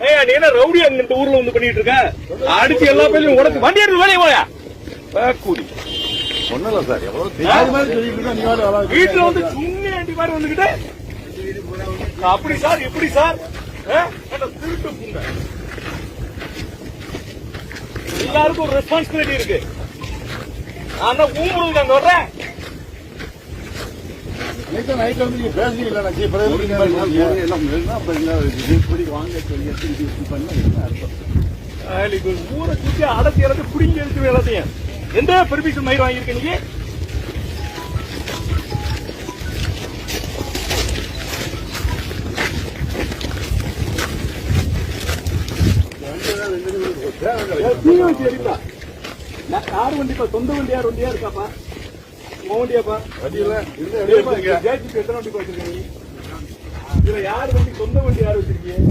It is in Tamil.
நீ என்ன ரவுடி அங்க ஊர்ல வந்து பண்ணிட்டு இருக்க? அடிச்சு எல்லா பேரும் உடச்சு வண்டி எடுத்து வேலையை போயா கூடி ஒண்ணும் இல்ல சார். எவ்வளவு வீட்டுல வந்து சுண்ணி அண்டி மாதிரி வந்துகிட்டு அப்படி சார் எப்படி சார் திருட்டு புங்க. எல்லாருக்கும் ஒரு ரெஸ்பான்சிபிலிட்டி இருக்கு. நான் தான் ஊம்புறதுக்கு அங்க வர்றேன். நைட்ல வந்து நீங்க பேசுறீங்களா? ஊரை சுத்தி அடத்தி இறந்து குடிங்க இருக்கு எல்லாத்தையும். எந்த பெர்மிஷன் மயிர் வாங்கியிருக்க நீங்க? யார் வண்டிப்பா? சொந்த வண்டி யார் வண்டியா இருக்காப்பா? வண்டியாப்பா எத்தனை வண்டி வச்சிருக்கீங்க? இதுல யார் வண்டி சொந்த வண்டி யார் வச்சிருக்கீங்க?